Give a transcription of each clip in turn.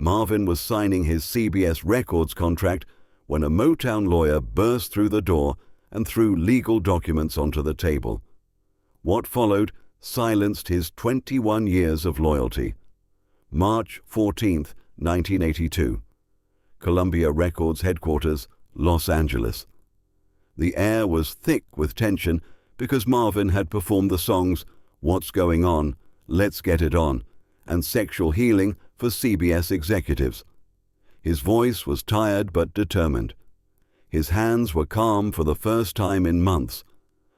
Marvin was signing his CBS Records contract when a Motown lawyer burst through the door and threw legal documents onto the table. What followed silenced his 21 years of loyalty. March 14, 1982. Columbia Records headquarters, Los Angeles. The air was thick with tension because Marvin had performed the songs What's Going On, Let's Get It On, and Sexual Healing for CBS executives. His voice was tired but determined. His hands were calm for the first time in months,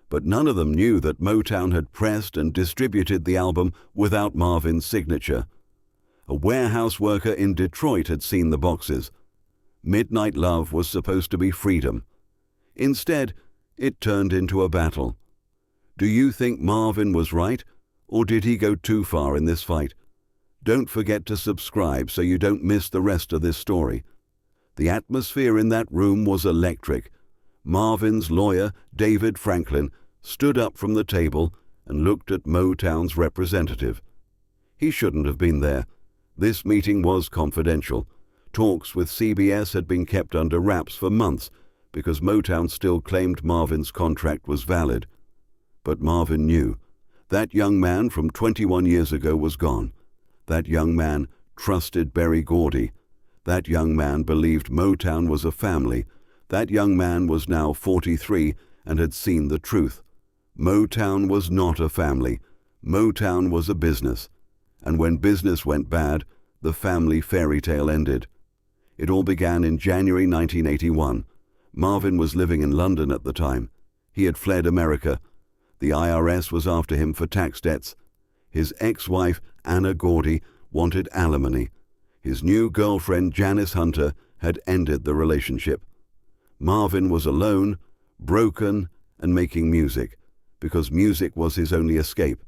but none of them knew that Motown had pressed and distributed the album without Marvin's signature. A warehouse worker in Detroit had seen the boxes. Midnight Love was supposed to be freedom. Instead, it turned into a battle. Do you think Marvin was right, or did he go too far in this fight? Don't forget to subscribe so you don't miss the rest of this story. The atmosphere in that room was electric. Marvin's lawyer, David Franklin, stood up from the table and looked at Motown's representative. He shouldn't have been there. This meeting was confidential. Talks with CBS had been kept under wraps for months because Motown still claimed Marvin's contract was valid. But Marvin knew. That young man from 21 years ago was gone. That young man trusted Gordy. That young man believed Motown was a family. That young man was now 43 and had seen the truth. Motown was not a family. Motown was a business. And when business went bad, the family fairy tale ended. It all began in January 1981. Marvin was living in London at the time. He had fled America. The IRS was after him for tax debts. His ex-wife, Anna Gordy, wanted alimony. His new girlfriend, Janice Hunter, had ended the relationship. Marvin was alone, broken, and making music, because music was his only escape.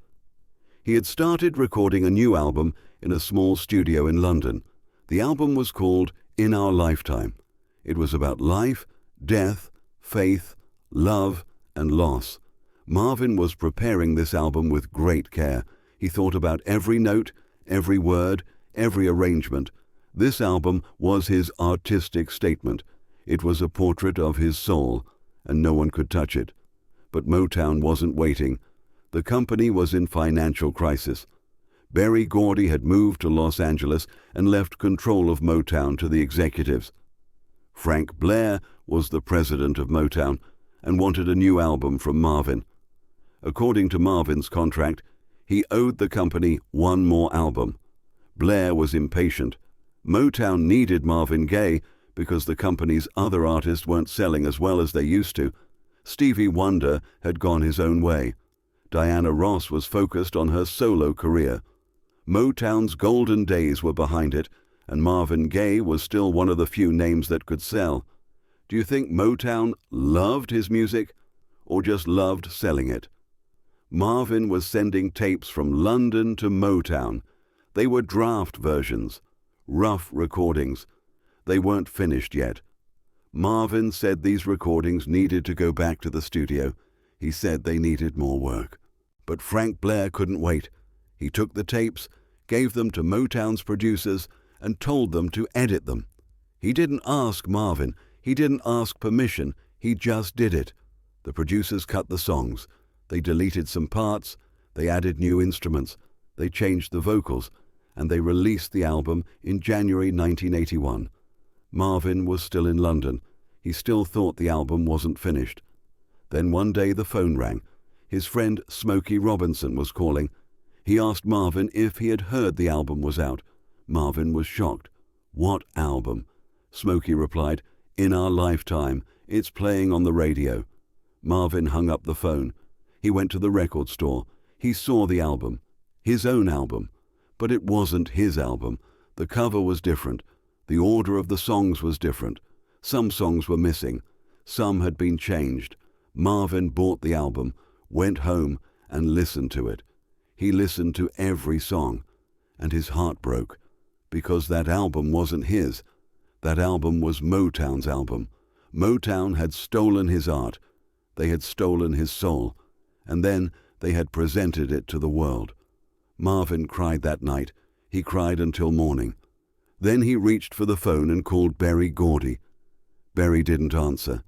He had started recording a new album in a small studio in London. The album was called In Our Lifetime. It was about life, death, faith, love, and loss. Marvin was preparing this album with great care. He thought about every note, every word, every arrangement. This album was his artistic statement. It was a portrait of his soul, and no one could touch it. But Motown wasn't waiting. The company was in financial crisis. Gordy had moved to Los Angeles and left control of Motown to the executives. Frank Blair was the president of Motown and wanted a new album from Marvin. According to Marvin's contract, he owed the company one more album. Blair was impatient. Motown needed Marvin Gaye because the company's other artists weren't selling as well as they used to. Stevie Wonder had gone his own way. Diana Ross was focused on her solo career. Motown's golden days were behind it, and Marvin Gaye was still one of the few names that could sell. Do you think Motown loved his music, or just loved selling it? Marvin was sending tapes from London to Motown. They were draft versions, rough recordings. They weren't finished yet. Marvin said these recordings needed to go back to the studio. He said they needed more work. But Frank Blair couldn't wait. He took the tapes, gave them to Motown's producers, and told them to edit them. He didn't ask Marvin. He didn't ask permission. He just did it. The producers cut the songs. They deleted some parts. They added new instruments. They changed the vocals. And they released the album in January 1981. Marvin was still in London. He still thought the album wasn't finished. Then one day the phone rang. His friend Smokey Robinson was calling. He asked Marvin if he had heard the album was out. Marvin was shocked. What album? Smokey replied, In Our Lifetime. It's playing on the radio. Marvin hung up the phone. He went to the record store. He saw the album. His own album. But it wasn't his album. The cover was different. The order of the songs was different. Some songs were missing. Some had been changed. Marvin bought the album, went home, and listened to it. He listened to every song, and his heart broke, because that album wasn't his. That album was Motown's album. Motown had stolen his art. They had stolen his soul, and then they had presented it to the world. Marvin cried that night. He cried until morning. Then he reached for the phone and called Gordy. Berry didn't answer.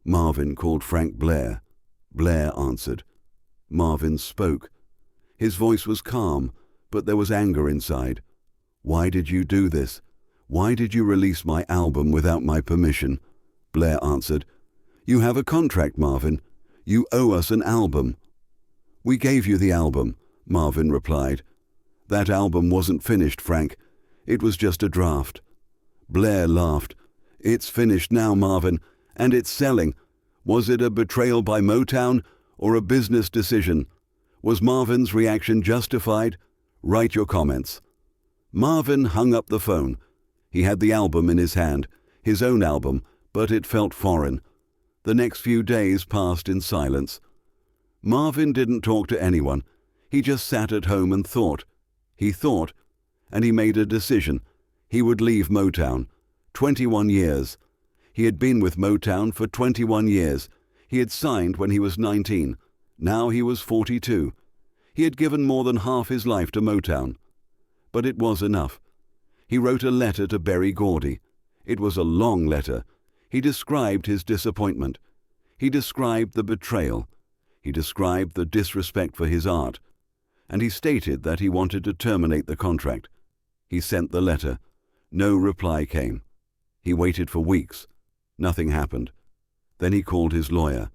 Marvin called Frank Blair. Blair answered. Marvin spoke. His voice was calm, but there was anger inside. "Why did you do this? Why did you release my album without my permission?" Blair answered. "You have a contract, Marvin. You owe us an album." "We gave you the album," Marvin replied. "That album wasn't finished, Frank. It was just a draft." Blair laughed. "It's finished now, Marvin, and it's selling. Was it a betrayal by Motown or a business decision? Was Marvin's reaction justified? Write your comments." Marvin hung up the phone. He had the album in his hand, his own album, but it felt foreign. The next few days passed in silence. Marvin didn't talk to anyone. He just sat at home and thought. He thought, and he made a decision. He would leave Motown. 21 years. He had been with Motown for 21 years. He had signed when he was 19. Now he was 42. He had given more than half his life to Motown. But it was enough. He wrote a letter to Gordy. It was a long letter. He described his disappointment. He described the betrayal. He described the disrespect for his art. And he stated that he wanted to terminate the contract. He sent the letter. No reply came. He waited for weeks. Nothing happened. Then he called his lawyer,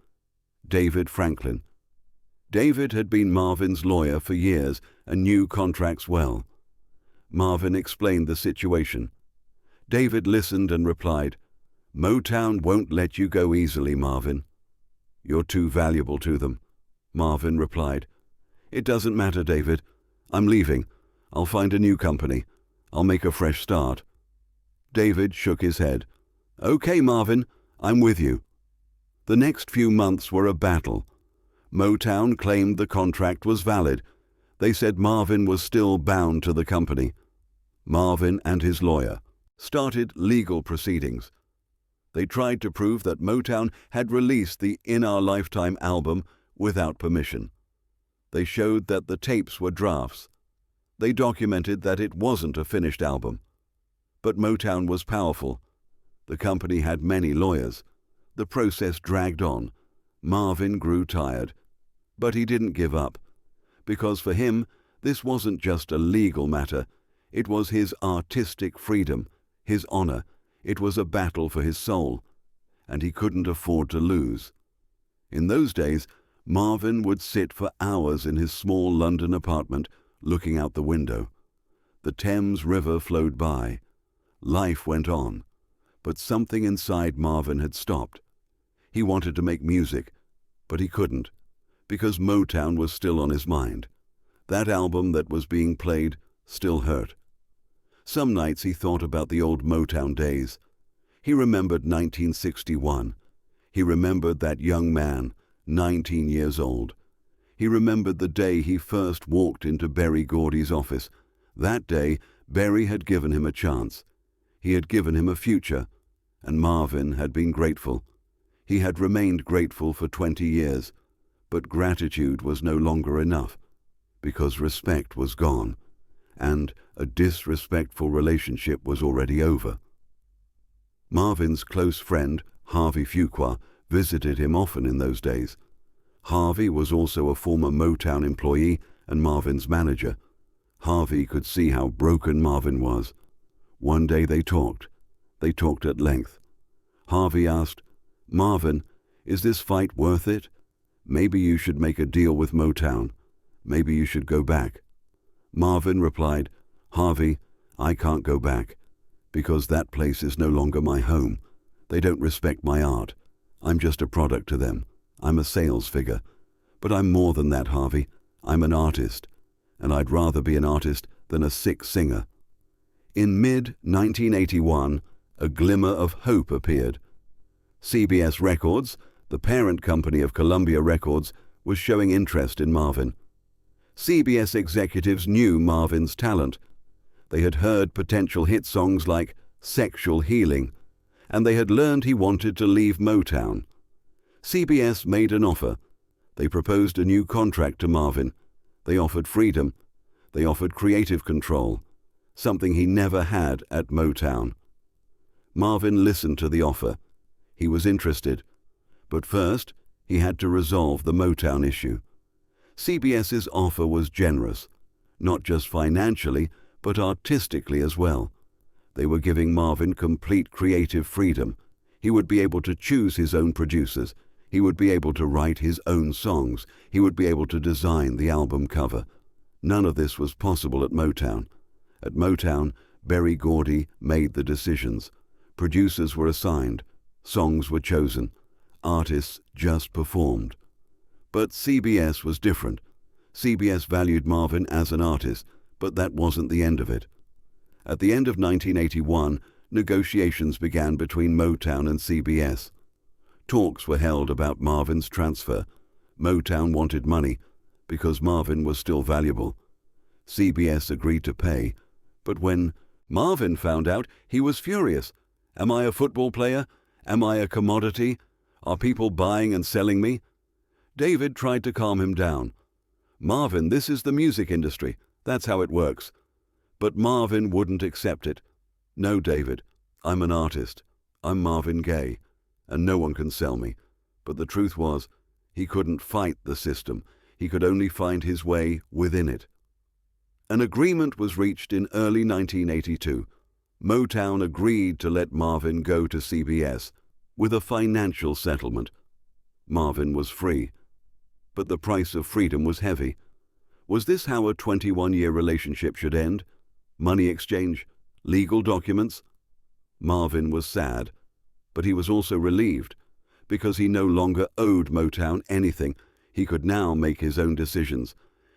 David Franklin. David had been Marvin's lawyer for years and knew contracts well. Marvin explained the situation. David listened and replied, "Motown won't let you go easily, Marvin." "You're too valuable to them," Marvin replied. "It doesn't matter, David. I'm leaving. I'll find a new company. I'll make a fresh start." David shook his head. "Okay, Marvin, I'm with you." The next few months were a battle. Motown claimed the contract was valid. They said Marvin was still bound to the company. Marvin and his lawyer started legal proceedings. They tried to prove that Motown had released the In Our Lifetime album without permission. They showed that the tapes were drafts. They documented that it wasn't a finished album. But Motown was powerful. The company had many lawyers. The process dragged on. Marvin grew tired. But he didn't give up. Because for him, this wasn't just a legal matter. It was his artistic freedom, his honor. It was a battle for his soul. And he couldn't afford to lose. In those days, Marvin would sit for hours in his small London apartment, looking out the window. The Thames River flowed by. Life went on. But something inside Marvin had stopped. He wanted to make music, but he couldn't, because Motown was still on his mind. That album that was being played still hurt. Some nights he thought about the old Motown days. He remembered 1961. He remembered that young man, 19 years old. He remembered the day he first walked into Gordy's office. That day, Berry had given him a chance. He had given him a future, and Marvin had been grateful. He had remained grateful for 20 years, but gratitude was no longer enough, because respect was gone, and a disrespectful relationship was already over. Marvin's close friend, Harvey Fuqua, visited him often in those days. Harvey was also a former Motown employee and Marvin's manager. Harvey could see how broken Marvin was. One day they talked. They talked at length. Harvey asked, "Marvin, is this fight worth it? Maybe you should make a deal with Motown. Maybe you should go back." Marvin replied, "Harvey, I can't go back, because that place is no longer my home. They don't respect my art. I'm just a product to them. I'm a sales figure. But I'm more than that, Harvey. I'm an artist, and I'd rather be an artist than a sick singer." In mid-1981, a glimmer of hope appeared. CBS Records, the parent company of Columbia Records, was showing interest in Marvin. CBS executives knew Marvin's talent. They had heard potential hit songs like "Sexual Healing," and they had learned he wanted to leave Motown. CBS made an offer. They proposed a new contract to Marvin. They offered freedom. They offered creative control. something he never had at Motown. Marvin listened to the offer. He was interested. But first, he had to resolve the Motown issue. CBS's offer was generous, not just financially, but artistically as well. They were giving Marvin complete creative freedom. He would be able to choose his own producers. He would be able to write his own songs. He would be able to design the album cover. None of this was possible at Motown. At Motown, Gordy made the decisions. Producers were assigned. Songs were chosen. Artists just performed. But CBS was different. CBS valued Marvin as an artist, but that wasn't the end of it. At the end of 1981, negotiations began between Motown and CBS. Talks were held about Marvin's transfer. Motown wanted money because Marvin was still valuable. CBS agreed to pay, but when Marvin found out, he was furious. Am I a football player? Am I a commodity? Are people buying and selling me? David tried to calm him down. Marvin, this is the music industry. That's how it works. But Marvin wouldn't accept it. No, David, I'm an artist. I'm Marvin Gaye, and no one can sell me. But the truth was, he couldn't fight the system. He could only find his way within it. An agreement was reached in early 1982. Motown agreed to let Marvin go to CBS with a financial settlement. Marvin was free. But the price of freedom was heavy. Was this how a 21-year relationship should end? Money exchange? Legal documents? Marvin was sad, but he was also relieved, because he no longer owed Motown anything. He could now make his own decisions,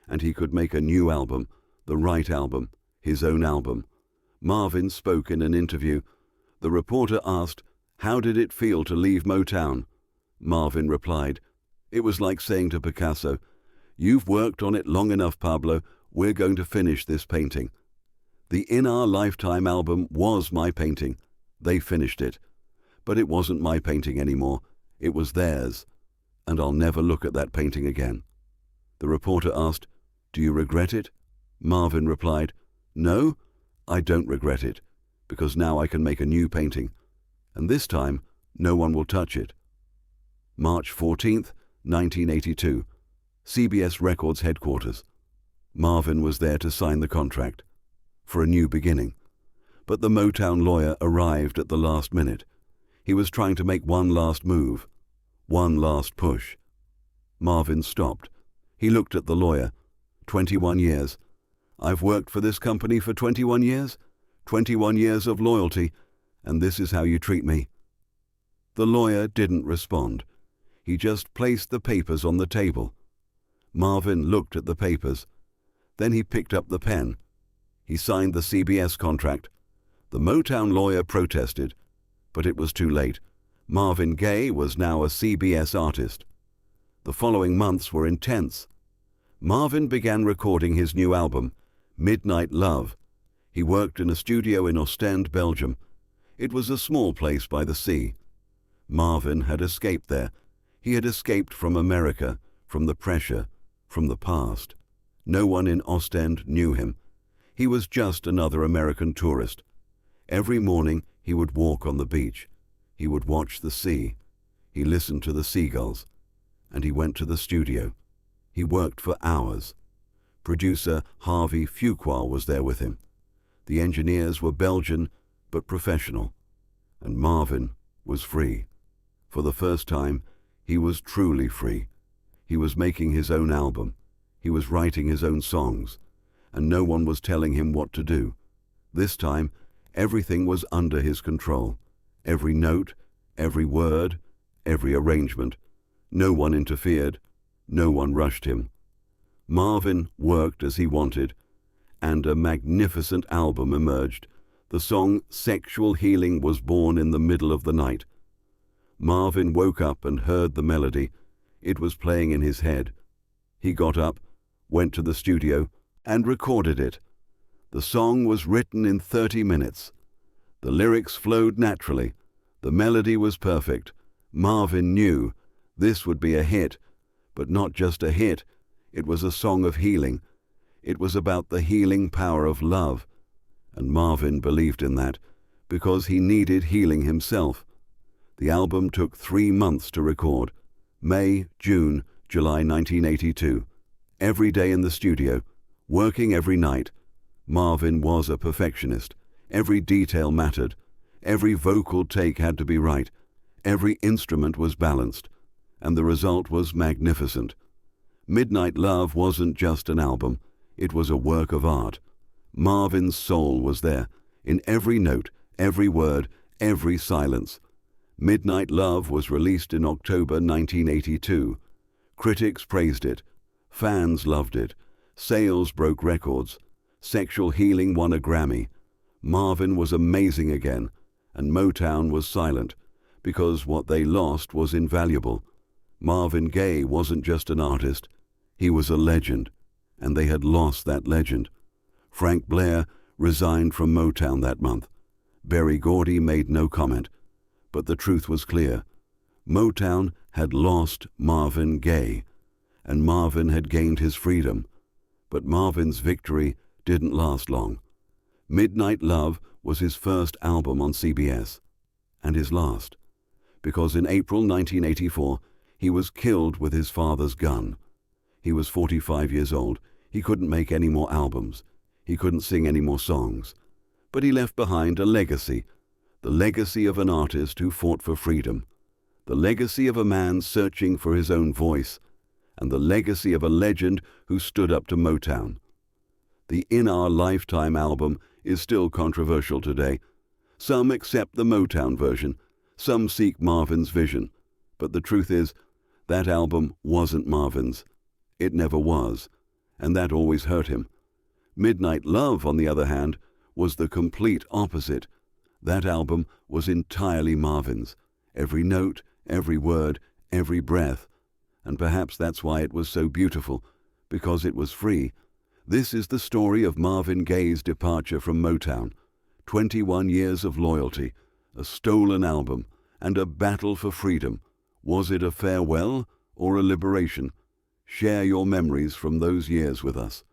and he could make a new album, the right album, his own album. Marvin spoke in an interview. The reporter asked, "How did it feel to leave Motown?" Marvin replied, "It was like saying to Picasso, 'You've worked on it long enough, Pablo. We're going to finish this painting.' The In Our Lifetime album was my painting. They finished it. But it wasn't my painting anymore. It was theirs. And I'll never look at that painting again." The reporter asked, "Do you regret it?" Marvin replied, "No, I don't regret it, because now I can make a new painting. And this time, no one will touch it." March 14th, 1982, CBS Records headquarters. Marvin was there to sign the contract for a new beginning. But the Motown lawyer arrived at the last minute. He was trying to make one last move, one last push. Marvin stopped. He looked at the lawyer. 21 years. I've worked for this company for 21 years? 21 years of loyalty, and this is how you treat me? The lawyer didn't respond. He just placed the papers on the table. Marvin looked at the papers. Then he picked up the pen. He signed the CBS contract. The Motown lawyer protested, but it was too late. Marvin Gaye was now a CBS artist. The following months were intense. Marvin began recording his new album, Midnight Love. He worked in a studio in Ostend, Belgium. It was a small place by the sea. Marvin had escaped there. He had escaped from America, from the pressure, from the past. No one in Ostend knew him. He was just another American tourist. Every morning he would walk on the beach. He would watch the sea. He listened to the seagulls. And he went to the studio. He worked for hours. Producer Harvey Fuqua was there with him. The engineers were Belgian, but professional. And Marvin was free. For the first time, he was truly free. He was making his own album. He was writing his own songs. And no one was telling him what to do. This time, everything was under his control. Every note, every word, every arrangement. No one interfered. No one rushed him. Marvin worked as he wanted, and a magnificent album emerged. The song Sexual Healing was born in the middle of the night. Marvin woke up and heard the melody. It was playing in his head. He got up, went to the studio, and recorded it. The song was written in 30 minutes. The lyrics flowed naturally. The melody was perfect. Marvin knew this would be a hit, but not just a hit. It was a song of healing. It was about the healing power of love. and Marvin believed in that because he needed healing himself. The album took 3 months to record, May, June, July 1982. Every day in the studio, working every night. Marvin was a perfectionist. Every detail mattered. Every vocal take had to be right. Every instrument was balanced. And the result was magnificent. Midnight Love wasn't just an album. It was a work of art. Marvin's soul was there, in every note, every word, every silence. Midnight Love was released in October 1982. Critics praised it. Fans loved it. Sales broke records. Sexual Healing won a Grammy. Marvin was amazing again, and Motown was silent, because what they lost was invaluable. Marvin Gaye wasn't just an artist. He was a legend, and they had lost that legend. Frank Blair resigned from Motown that month. Gordy made no comment, but the truth was clear. Motown had lost Marvin Gaye, and Marvin had gained his freedom. But Marvin's victory didn't last long. Midnight Love was his first album on CBS, and his last, because in April 1984 he was killed with his father's gun. He was 45 years old. He couldn't make any more albums. He couldn't sing any more songs. But he left behind a legacy, the legacy of an artist who fought for freedom, the legacy of a man searching for his own voice, and the legacy of a legend who stood up to Motown. The In Our Lifetime album is still controversial today. Some accept the Motown version, some seek Marvin's vision, but the truth is, that album wasn't Marvin's. It never was, and that always hurt him. Midnight Love, on the other hand, was the complete opposite. That album was entirely Marvin's. Every note, every word, every breath. And perhaps that's why it was so beautiful, because it was free. This is the story of Marvin Gaye's departure from Motown. 21 years of loyalty, a stolen album, and a battle for freedom. Was it a farewell or a liberation? Share your memories from those years with us.